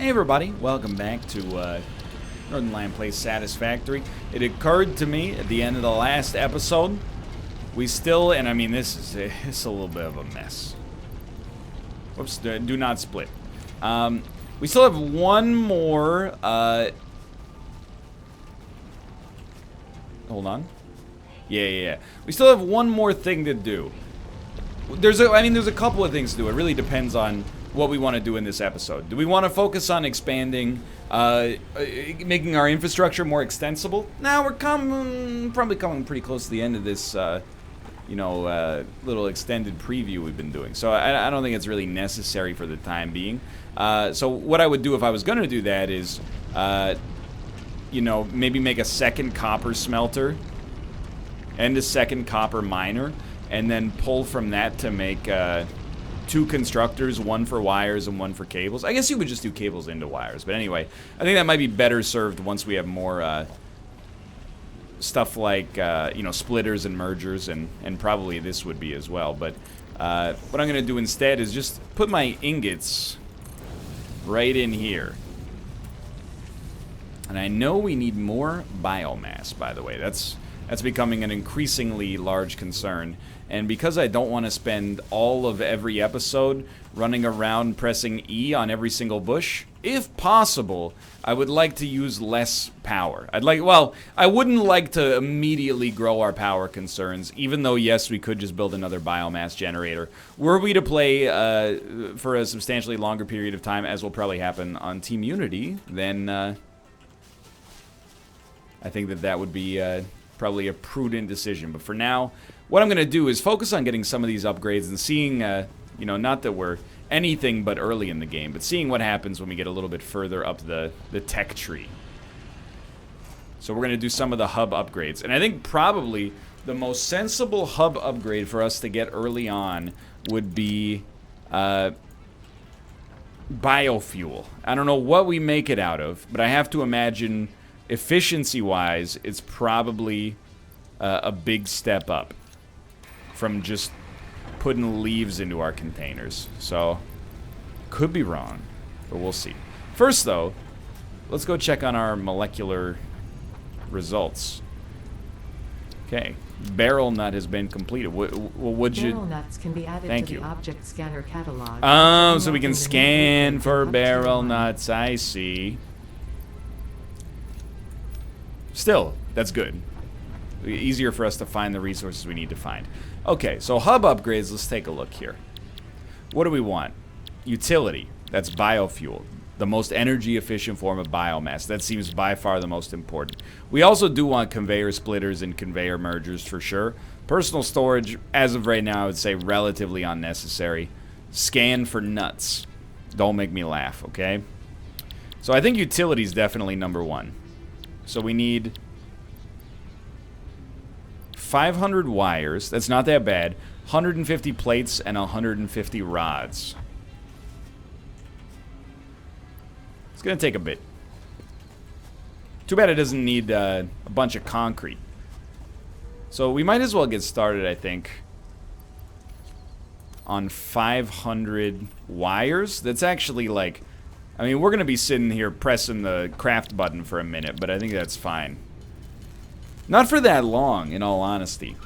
Hey everybody, welcome back to Northernlion plays Satisfactory. It occurred to me at the end of the last episode, we still, and I mean this is a little bit of a mess. Whoops, do not split. We still have one more, hold on. Yeah. We still have one more thing to do. There's a couple of things to do. It really depends on what we want to do in this episode. Do we want to focus on expanding, making our infrastructure more extensible? Now we're probably coming pretty close to the end of this, little extended preview we've been doing. So I don't think it's really necessary for the time being. So what I would do if I was going to do that is, maybe make a second copper smelter and a second copper miner, and then pull from that to make two constructors, one for wires and one for cables. I guess you would just do cables into wires, but anyway, I think that might be better served once we have more stuff like splitters and mergers, and probably this would be as well. But what I'm going to do instead is just put my ingots right in here. And I know we need more biomass, by the way. That's becoming an increasingly large concern. And because I don't want to spend all of every episode running around pressing E on every single bush, if possible, I would like to use less power. I wouldn't like to immediately grow our power concerns, even though, yes, we could just build another biomass generator. Were we to play for a substantially longer period of time, as will probably happen on Team Unity, then I think that would be probably a prudent decision. But for now, what I'm going to do is focus on getting some of these upgrades and seeing, not that we're anything but early in the game, but seeing what happens when we get a little bit further up the tech tree. So we're going to do some of the hub upgrades. And I think probably the most sensible hub upgrade for us to get early on would be biofuel. I don't know what we make it out of, but I have to imagine efficiency-wise, it's probably a big step up from just putting leaves into our containers. So, could be wrong, but we'll see. First, though, let's go check on our molecular results. Okay, barrel nut has been completed. Barrel nuts can be added Thank to you. the object scanner catalog. Oh, so we can scan for barrel nuts. I see. Still, that's good. Easier for us to find the resources we need to find. Okay, so hub upgrades, let's take a look here. What do we want? Utility, that's biofuel, the most energy efficient form of biomass. That seems by far the most important. We also do want conveyor splitters and conveyor mergers for sure. Personal storage, as of right now, I would say relatively unnecessary. Scan for nuts. Don't make me laugh, okay? So I think utility is definitely number one. So we need 500 wires. That's not that bad. 150 plates and 150 rods. It's going to take a bit. Too bad it doesn't need a bunch of concrete. So we might as well get started, I think, on 500 wires. That's actually like... we're going to be sitting here pressing the craft button for a minute, but I think that's fine. Not for that long, in all honesty.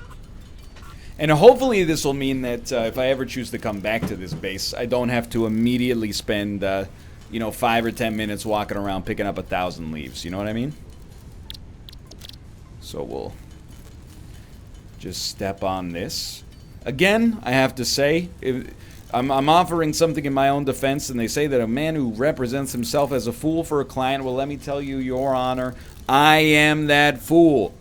And hopefully this will mean that if I ever choose to come back to this base, I don't have to immediately spend, 5 or 10 minutes walking around picking up 1,000 leaves. You know what I mean? So we'll just step on this. Again, I have to say... I'm offering something in my own defense, and they say that a man who represents himself as a fool for a client, well, let me tell you, Your Honor, I am that fool.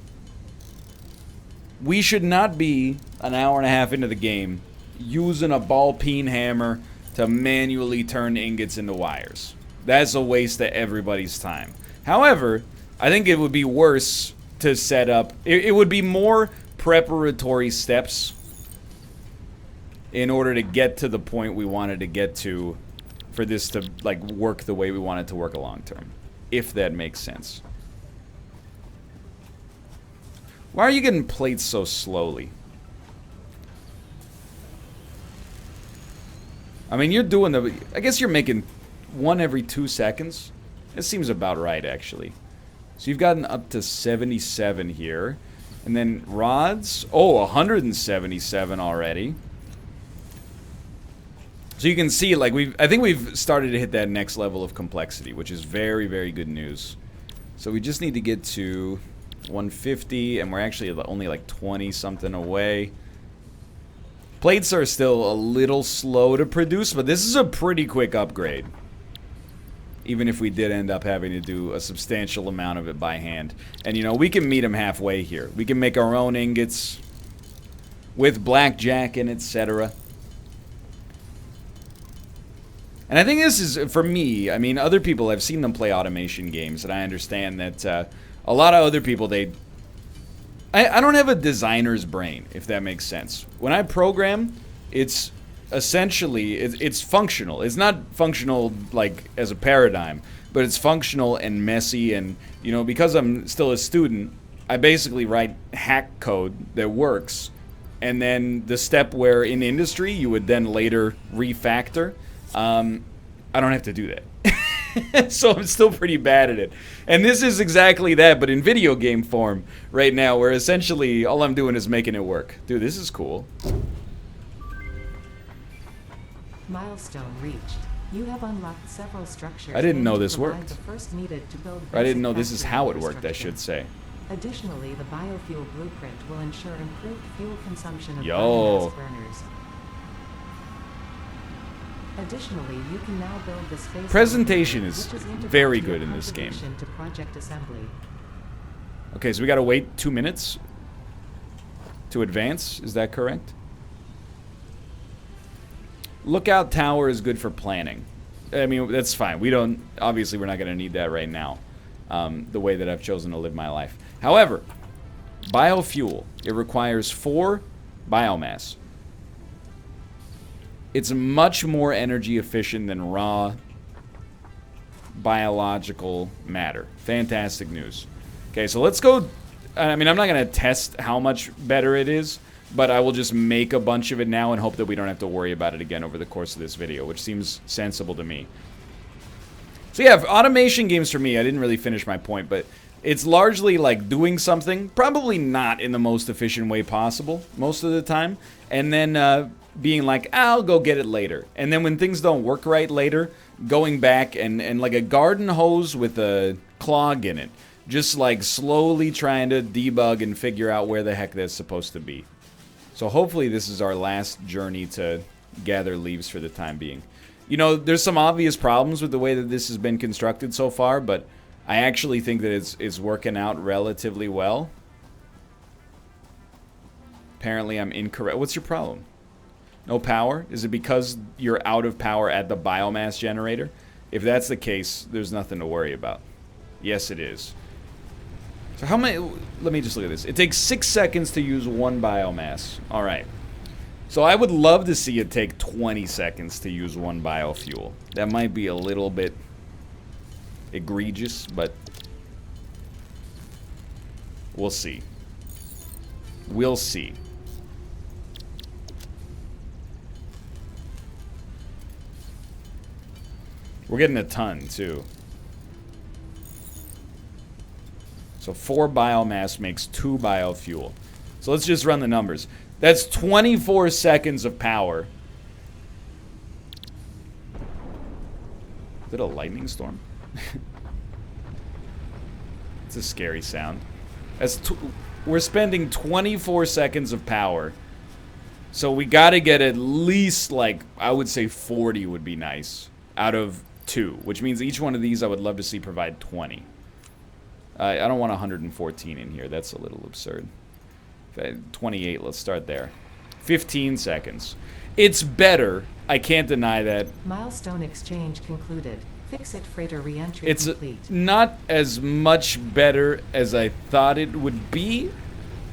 We should not be an hour and a half into the game using a ball-peen hammer to manually turn ingots into wires. That's a waste of everybody's time. However, I think it would be worse to set up... It would be more preparatory steps in order to get to the point we wanted to get to for this to work the way we want it to work long term, if that makes sense. Why are you getting plates so slowly? You're doing I guess you're making one every 2 seconds. It seems about right, actually. So you've gotten up to 77 here. And then rods, 177 already. So you can see, like, I think we've started to hit that next level of complexity, which is very, very good news. So we just need to get to 150, and we're actually only like 20 something away. Plates are still a little slow to produce, but this is a pretty quick upgrade. Even if we did end up having to do a substantial amount of it by hand. And, you know, we can meet them halfway here. We can make our own ingots with blackjack and etc. And I think this is, for me, I mean, other people, I've seen them play automation games, and I understand that a lot of other people, I don't have a designer's brain, if that makes sense. When I program, it's essentially, it's functional. It's not functional, like, as a paradigm, but it's functional and messy, and, you know, because I'm still a student, I basically write hack code that works, and then the step where in industry you would then later refactor, I don't have to do that. So I'm still pretty bad at it. And this is exactly that, but in video game form right now, where essentially all I'm doing is making it work. Dude, this is cool. Milestone reached. You have unlocked several structures. I didn't know and this provide worked. the first needed to build I didn't know basic this is factory how it worked, I infrastructure. should say. Additionally, the biofuel blueprint will ensure improved fuel consumption of Yo. biomass burners. Additionally, you can now build the space Presentation which is integral very to your good in this game. contribution to project assembly. Okay, so we gotta wait 2 minutes to advance, is that correct? Lookout tower is good for planning. I mean, that's fine. Obviously we're not gonna need that right now, the way that I've chosen to live my life. However, biofuel, it requires 4 biomass. It's much more energy efficient than raw biological matter. Fantastic news. Okay, so let's go. I mean, I'm not going to test how much better it is, but I will just make a bunch of it now and hope that we don't have to worry about it again over the course of this video, which seems sensible to me. So yeah, automation games for me, I didn't really finish my point, but it's largely like doing something, probably not in the most efficient way possible most of the time, and then being like, I'll go get it later. And then when things don't work right later, going back and like a garden hose with a clog in it, just like slowly trying to debug and figure out where the heck that's supposed to be. So hopefully this is our last journey to gather leaves for the time being. You know, there's some obvious problems with the way that this has been constructed so far, but I actually think that it's working out relatively well. Apparently I'm incorrect. What's your problem? No power? Is it because you're out of power at the biomass generator? If that's the case, there's nothing to worry about. Yes, it is. So how many... Let me just look at this. It takes 6 seconds to use 1 biomass. All right. So I would love to see it take 20 seconds to use 1 biofuel. That might be a little bit egregious, but we'll see. We'll see. We're getting a ton, too. So 4 biomass makes 2 biofuel. So let's just run the numbers. That's 24 seconds of power. Is it a lightning storm? It's a scary sound. We're spending 24 seconds of power. So we gotta get at least, like, I would say 40 would be nice. Out of 2, which means each one of these I would love to see provide 20. I don't want 114 in here. That's a little absurd. 28, let's start there. 15 seconds. It's better. I can't deny that. Milestone exchange concluded. FICSIT freighter reentry It's complete. not as much better as I thought it would be,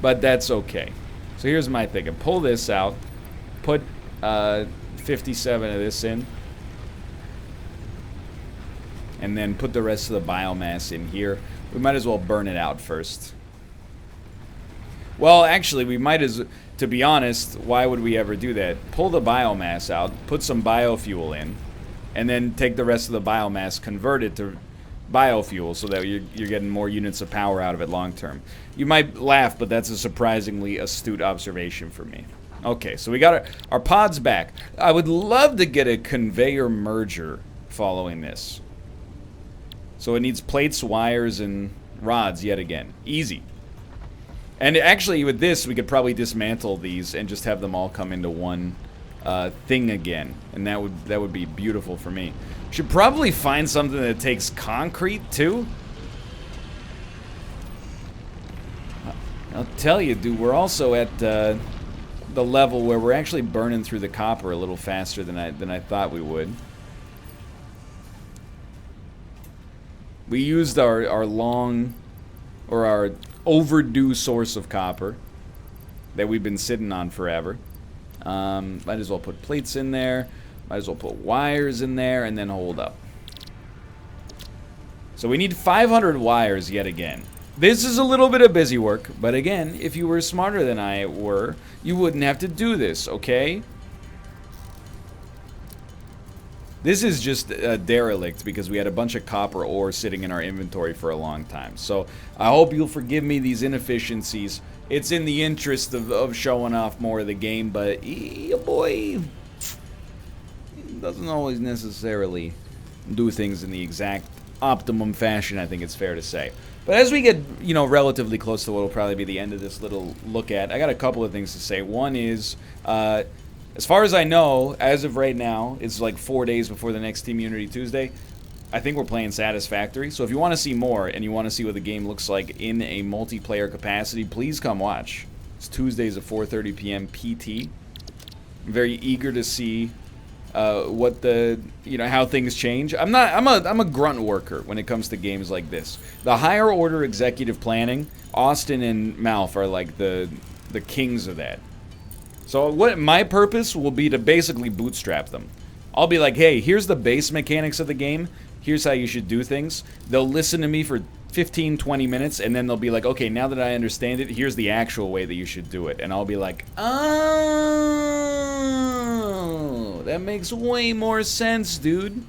but that's okay. So here's my thing. I pull this out, put 57 of this in, and then put the rest of the biomass in here. We might as well burn it out first. Well, actually, we might as... To be honest, why would we ever do that? Pull the biomass out, put some biofuel in, and then take the rest of the biomass, convert it to biofuel so that you're getting more units of power out of it long term. You might laugh, but that's a surprisingly astute observation for me. Okay, so we got our pods back. I would love to get a conveyor merger following this. So it needs plates, wires, and rods yet again. Easy. And actually, with this, we could probably dismantle these and just have them all come into one thing again. And that would be beautiful for me. Should probably find something that takes concrete, too. I'll tell you, dude, we're also at the level where we're actually burning through the copper a little faster than I thought we would. We used our overdue source of copper that we've been sitting on forever. Might as well put plates in there. Might as well put wires in there and then hold up. So we need 500 wires yet again. This is a little bit of busy work, but again, if you were smarter than I were, you wouldn't have to do this, okay? This is just a derelict because we had a bunch of copper ore sitting in our inventory for a long time. So I hope you'll forgive me these inefficiencies. It's in the interest of showing off more of the game, but boy, it doesn't always necessarily do things in the exact optimum fashion, I think it's fair to say. But as we get, relatively close to what will probably be the end of this little look at, I got a couple of things to say. One is, as far as I know, as of right now, it's like 4 days before the next Team Unity Tuesday. I think we're playing Satisfactory. So if you want to see more and you want to see what the game looks like in a multiplayer capacity, please come watch. It's Tuesdays at 4:30 p.m. PT. I'm very eager to see what how things change. I'm a grunt worker when it comes to games like this. The higher order executive planning, Austin and Malf are like the kings of that. So what my purpose will be to basically bootstrap them. I'll be like, hey, here's the base mechanics of the game. Here's how you should do things. They'll listen to me for 15, 20 minutes, and then they'll be like, okay, now that I understand it, here's the actual way that you should do it. And I'll be like, oh, that makes way more sense, dude.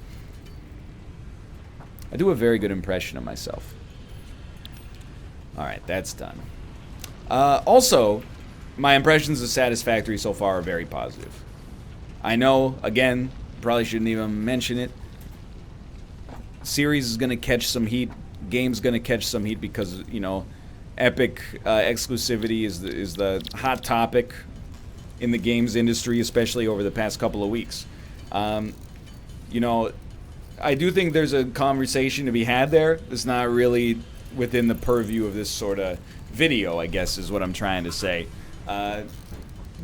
I do a very good impression of myself. All right, that's done. Also, my impressions of Satisfactory so far are very positive. I know, again, probably shouldn't even mention it. Series is going to catch some heat. Game's going to catch some heat because, Epic exclusivity is the hot topic in the games industry, especially over the past couple of weeks. I do think there's a conversation to be had there. It's not really within the purview of this sort of video, I guess, is what I'm trying to say.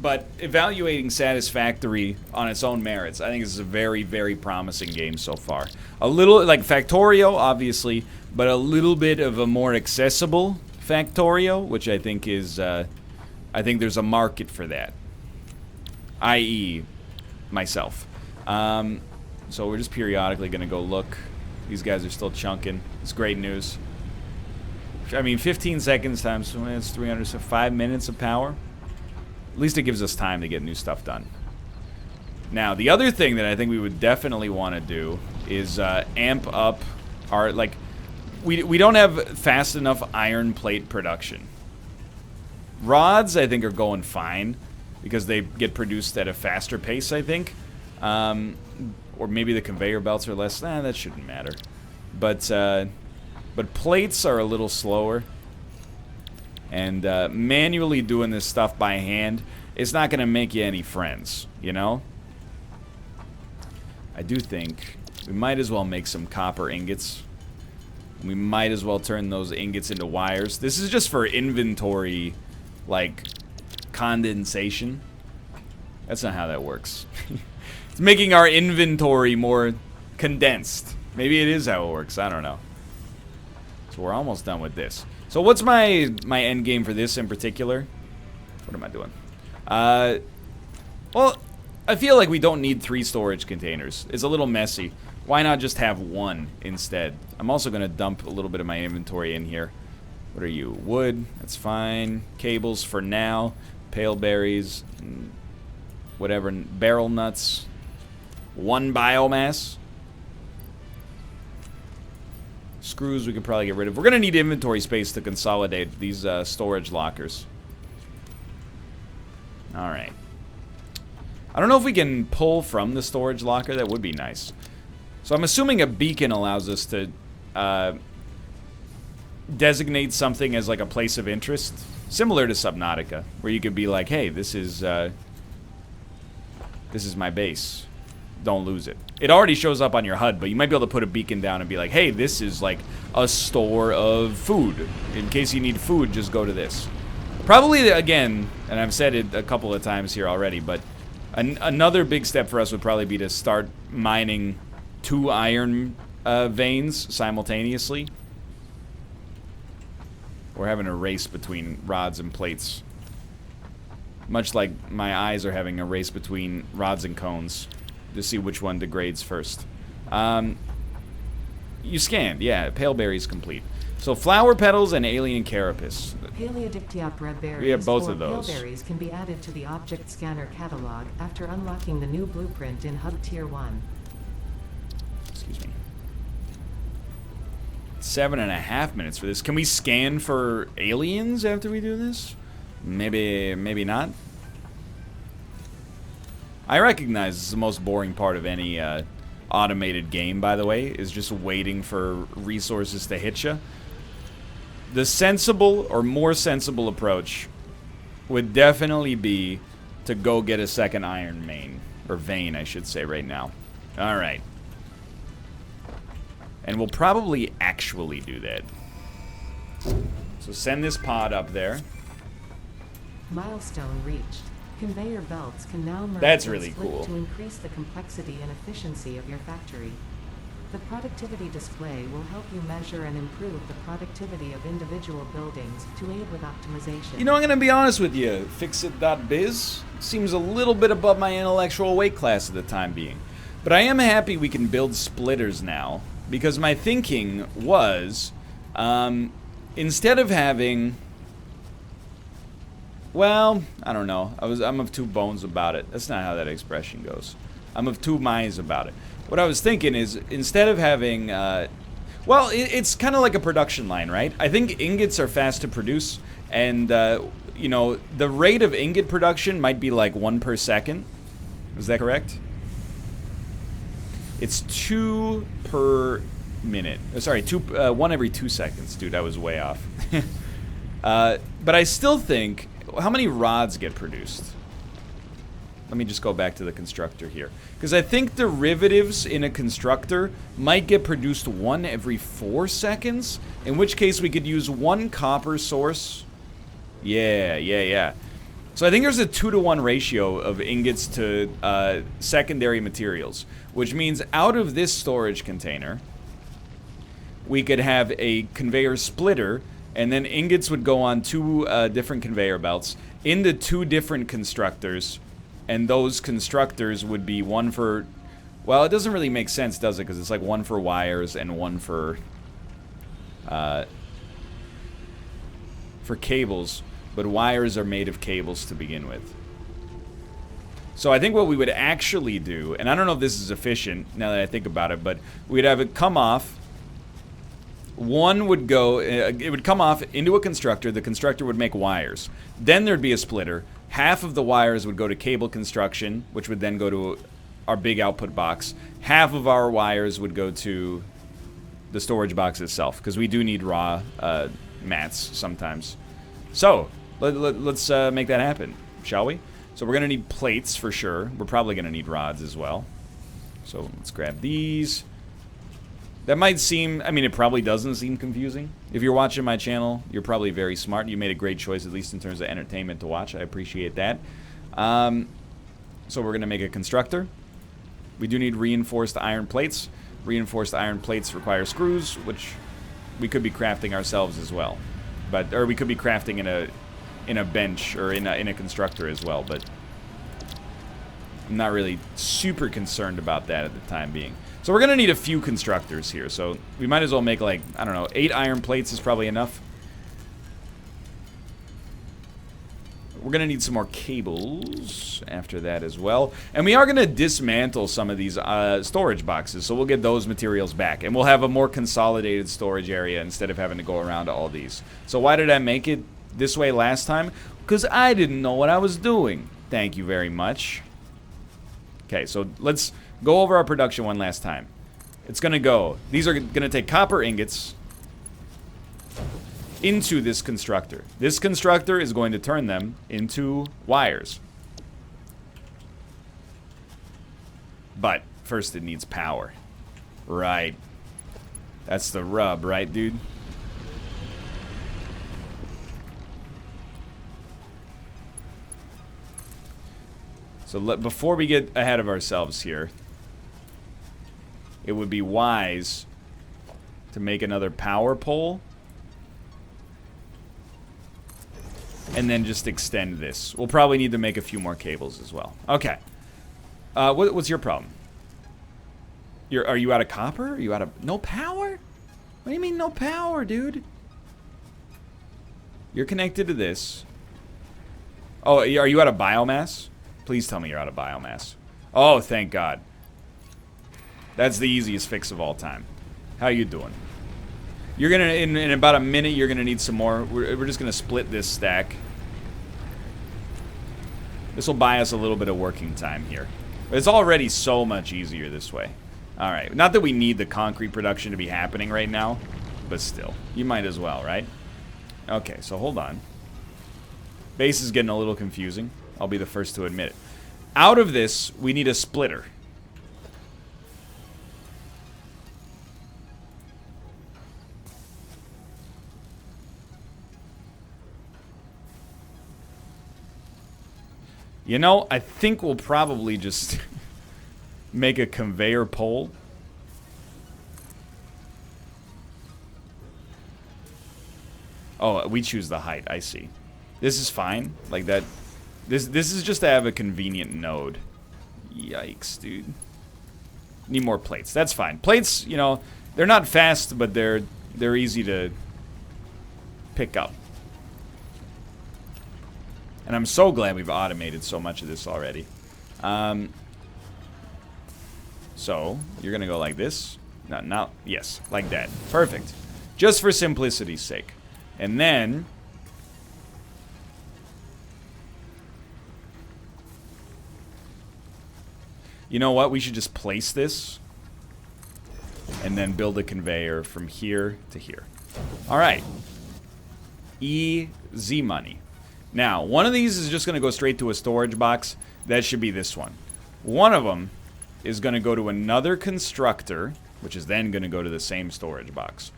But evaluating Satisfactory on its own merits, I think this is a very, very promising game so far. A little, like Factorio, obviously, but a little bit of a more accessible Factorio, which I think is, I think there's a market for that. I.e., myself. So we're just periodically going to go look. These guys are still chunking. It's great news. I mean, 15 seconds times, it's 300, so 5 minutes of power. At least it gives us time to get new stuff done. Now, the other thing that I think we would definitely want to do is amp up our, we don't have fast enough iron plate production. Rods, I think, are going fine because they get produced at a faster pace, I think. Or maybe the conveyor belts are less. That shouldn't matter. But plates are a little slower. And manually doing this stuff by hand, it's not going to make you any friends, I do think we might as well make some copper ingots. We might as well turn those ingots into wires. This is just for inventory, condensation. That's not how that works. It's making our inventory more condensed. Maybe it is how it works. I don't know. So we're almost done with this. So what's my end game for this in particular? What am I doing? Well, I feel like we don't need 3 storage containers. It's a little messy. Why not just have 1 instead? I'm also going to dump a little bit of my inventory in here. What are you? Wood. That's fine. Cables for now. Pale berries. Whatever. Barrel nuts. 1 biomass. Screws we could probably get rid of. We're going to need inventory space to consolidate these storage lockers. Alright. I don't know if we can pull from the storage locker. That would be nice. So I'm assuming a beacon allows us to designate something as like a place of interest. Similar to Subnautica, where you could be like, hey, this is my base. Don't lose it. It already shows up on your HUD, but you might be able to put a beacon down and be like, hey, this is like a store of food. In case you need food, just go to this. Probably, again, and I've said it a couple of times here already, but another big step for us would probably be to start mining 2 iron veins simultaneously. We're having a race between rods and plates. Much like my eyes are having a race between rods and cones to see which one degrades first. You scanned, yeah, pale berries complete. So flower petals and alien carapace. Paleodictyop red berries We have both of those. Pale berries can be added to the object scanner catalog after unlocking the new blueprint in Hub Tier 1. Excuse me. 7.5 minutes for this. Can we scan for aliens after we do this? Maybe not. I recognize this is the most boring part of any automated game, by the way, is just waiting for resources to hit you. The sensible, or more sensible approach would definitely be to go get a second iron main. Or vein, I should say, right now. Alright. And we'll probably actually do that. So send this pod up there. Milestone reached. Conveyor belts can now merge That's and really split cool. to increase the complexity and efficiency of your factory. The productivity display will help you measure and improve the productivity of individual buildings to aid with optimization. You know, I'm going to be honest with you. FICSIT.biz seems a little bit above my intellectual weight class at the time being. But I am happy we can build splitters now. Because my thinking was, instead of having... Well, I don't know. I'm of two bones about it. That's not how that expression goes. I'm of two minds about it. What I was thinking is, instead of having... well, it's kind of like a production line, right? I think ingots are fast to produce. And, you know, the rate of ingot production might be like 1 per second. Is that correct? It's 2 per minute. Sorry, 1 every 2 seconds. Dude, I was way off. But I still think... How many rods get produced? Let me just go back to the constructor here. Because I think derivatives in a constructor might get produced 1 every 4 seconds. In which case we could use 1 copper source. Yeah. So I think there's a 2-to-1 ratio of ingots to secondary materials. Which means out of this storage container, we could have a conveyor splitter, and then ingots would go on 2 different conveyor belts into 2 different constructors, and those constructors would be 1 for... Well, it doesn't really make sense, does it? Because it's like 1 for wires and 1 for cables, but wires are made of cables to begin with. So I think what we would actually do, and I don't know if this is efficient now that I think about it, but we'd have it come off. 1 would go, it would come off into a constructor. The constructor would make wires. Then there'd be a splitter. Half of the wires would go to cable construction, which would then go to our big output box. Half of our wires would go to the storage box itself, because we do need raw mats sometimes. So, let's make that happen, shall we? So we're going to need plates for sure. We're probably going to need rods as well. So let's grab these. That might seem, I mean, it probably doesn't seem confusing. If you're watching my channel, you're probably very smart. You made a great choice, at least in terms of entertainment to watch. I appreciate that. So we're going to make a constructor. We do need reinforced iron plates. Reinforced iron plates require screws, which we could be crafting ourselves as well. Or we could be crafting in a bench or in a constructor as well, but I'm not really super concerned about that at the time being. So we're going to need a few constructors here, so we might as well make, like, I don't know, 8 iron plates is probably enough. We're going to need some more cables after that as well. And we are going to dismantle some of these storage boxes. So we'll get those materials back. And we'll have a more consolidated storage area instead of having to go around to all these. So why did I make it this way last time? Because I didn't know what I was doing. Thank you very much. Okay, so let's go over our production one last time. It's going to go. These are going to take copper ingots into this constructor. This constructor is going to turn them into wires. But first it needs power. Right. That's the rub, right, dude? So before we get ahead of ourselves here, it would be wise to make another power pole and then just extend this. We'll probably need to make a few more cables as well. Okay. What's your problem? Are you out of copper? Are you out of... No power? What do you mean no power, dude? You're connected to this. Oh, are you out of biomass? Please tell me you're out of biomass. Oh, thank God. That's the easiest fix of all time. How you doing? You're gonna, in about a minute, you're gonna need some more. We're just gonna split this stack. This will buy us a little bit of working time here. But it's already so much easier this way. Alright, not that we need the concrete production to be happening right now, but still. You might as well, right? Okay, so hold on. Base is getting a little confusing. I'll be the first to admit it. Out of this, we need a splitter. You know, I think we'll probably just make a conveyor pole. Oh, we choose the height. I see. This is fine. Like that. This is just to have a convenient node. Yikes, dude. Need more plates. That's fine. Plates, you know, they're not fast, but they're easy to pick up. And I'm so glad we've automated so much of this already. So, you're gonna go like this. No, yes, like that. Perfect. Just for simplicity's sake. And then... You know what? We should just place this. And then build a conveyor from here to here. Alright. Easy money. Now, one of these is just going to go straight to a storage box. That should be this one. One of them is going to go to another constructor, which is then going to go to the same storage box.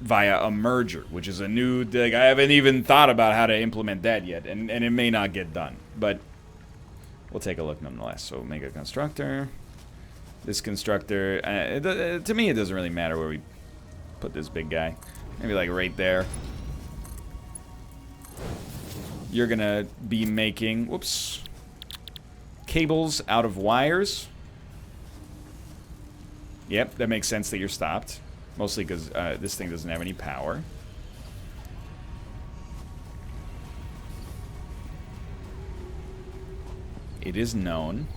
Via a merger, which is a new... Like, I haven't even thought about how to implement that yet. And it may not get done. But we'll take a look nonetheless. So make a constructor. This constructor... to me, it doesn't really matter where we put this big guy. Maybe like right there. You're gonna be making, whoops, cables out of wires. Yep, that makes sense that you're stopped. Mostly because this thing doesn't have any power. It is known.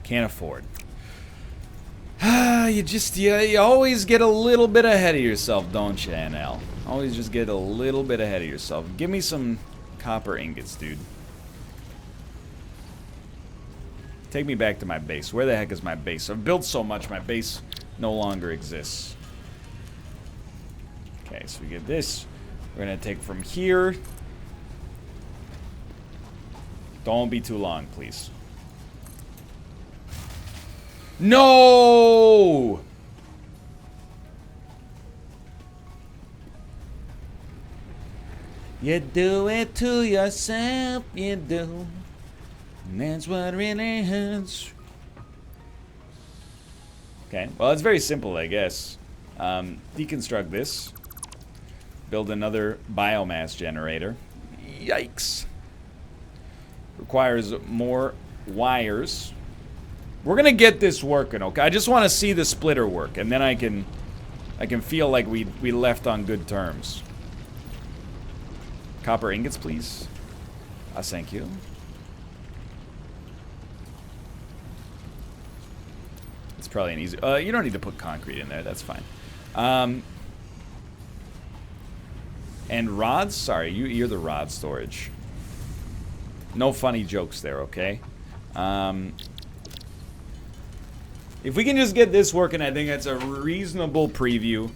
Can't afford. You always get a little bit ahead of yourself, don't you, NL? Always just get a little bit ahead of yourself. Give me some copper ingots, dude. Take me back to my base. Where the heck is my base? I've built so much, my base no longer exists. Okay, so we get this. We're going to take from here. Don't be too long, please. No! You do it to yourself, you do. And that's what really hurts. Okay, well, it's very simple, I guess. Deconstruct this. Build another biomass generator. Yikes. Requires more wires. We're gonna get this working, okay? I just want to see the splitter work, and then I can feel like we left on good terms. Copper ingots, please. Thank you. It's probably an easy... you don't need to put concrete in there. That's fine. And rods? Sorry, you're the rod storage. No funny jokes there, okay? If we can just get this working, I think that's a reasonable preview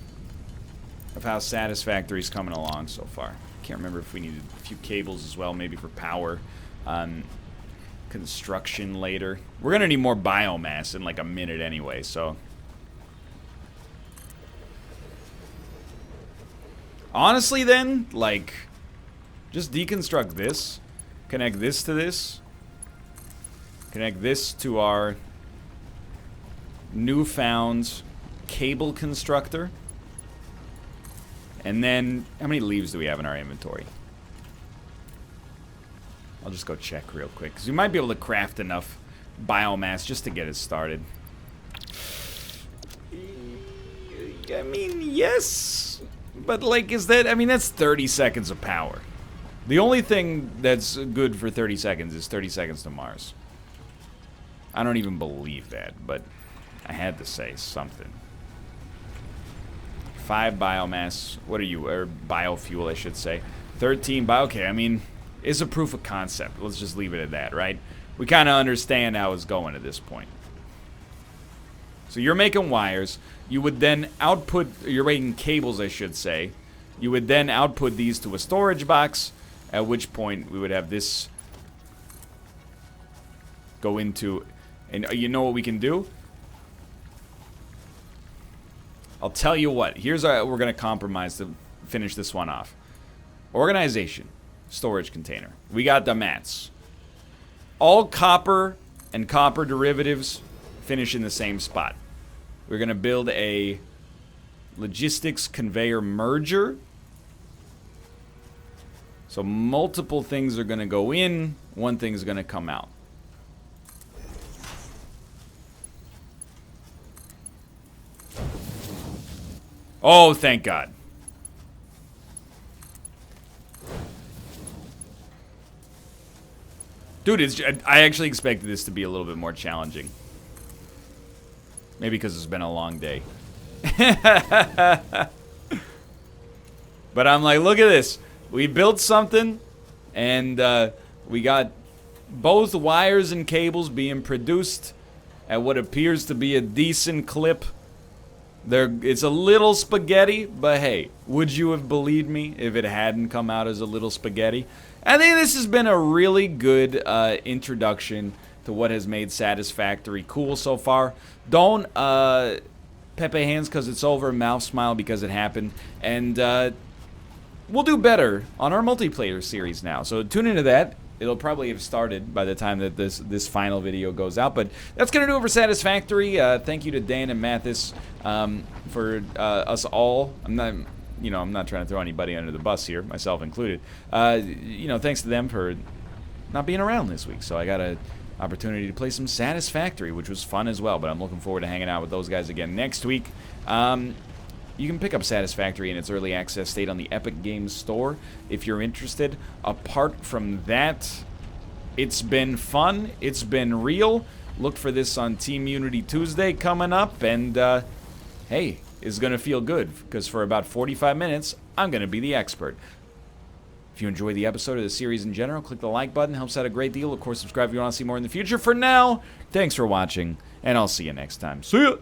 of how Satisfactory's coming along so far. Can't remember if we needed a few cables as well, maybe for power. Construction later. We're gonna need more biomass in like a minute anyway, so... Honestly then, like, just deconstruct this, connect this to this, connect this to our newfound cable constructor, and then, how many leaves do we have in our inventory? I'll just go check real quick, because we might be able to craft enough biomass just to get it started. I mean, yes, but like, is that, I mean, that's 30 seconds of power. The only thing that's good for 30 seconds is 30 seconds to Mars. I don't even believe that, but I had to say something. 5 biomass, what are you, or biofuel I should say. 13 bio, okay, I mean, it's a proof of concept. Let's just leave it at that, right? We kind of understand how it's going at this point. So you're making wires. You would then output, you're making cables, I should say. You would then output these to a storage box, at which point we would have this go into, and you know what we can do? I'll tell you what. Here's our, we're going to compromise to finish this one off. Organization. Storage container. We got the mats. All copper and copper derivatives finish in the same spot. We're going to build a logistics conveyor merger. So multiple things are going to go in. One thing's going to come out. Oh, thank God. Dude, I actually expected this to be a little bit more challenging. Maybe because it's been a long day. But I'm like, look at this. We built something, and we got both wires and cables being produced at what appears to be a decent clip. It's a little spaghetti, but hey, would you have believed me if it hadn't come out as a little spaghetti? I think this has been a really good introduction to what has made Satisfactory cool so far. Don't Pepe hands because it's over, mouth smile because it happened, and we'll do better on our multiplayer series now. So tune into that. It'll probably have started by the time that this final video goes out. But that's going to do it for Satisfactory. Thank you to Dan and Mathas for us all. I'm not trying to throw anybody under the bus here, myself included. Thanks to them for not being around this week. So I got an opportunity to play some Satisfactory, which was fun as well. But I'm looking forward to hanging out with those guys again next week. You can pick up Satisfactory in its early access state on the Epic Games Store if you're interested. Apart from that, it's been fun. It's been real. Look for this on Team Unity Tuesday coming up. And, hey, it's going to feel good because for about 45 minutes, I'm going to be the expert. If you enjoy the episode of the series in general, click the like button. Helps out a great deal. Of course, subscribe if you want to see more in the future. For now, thanks for watching, and I'll see you next time. See ya!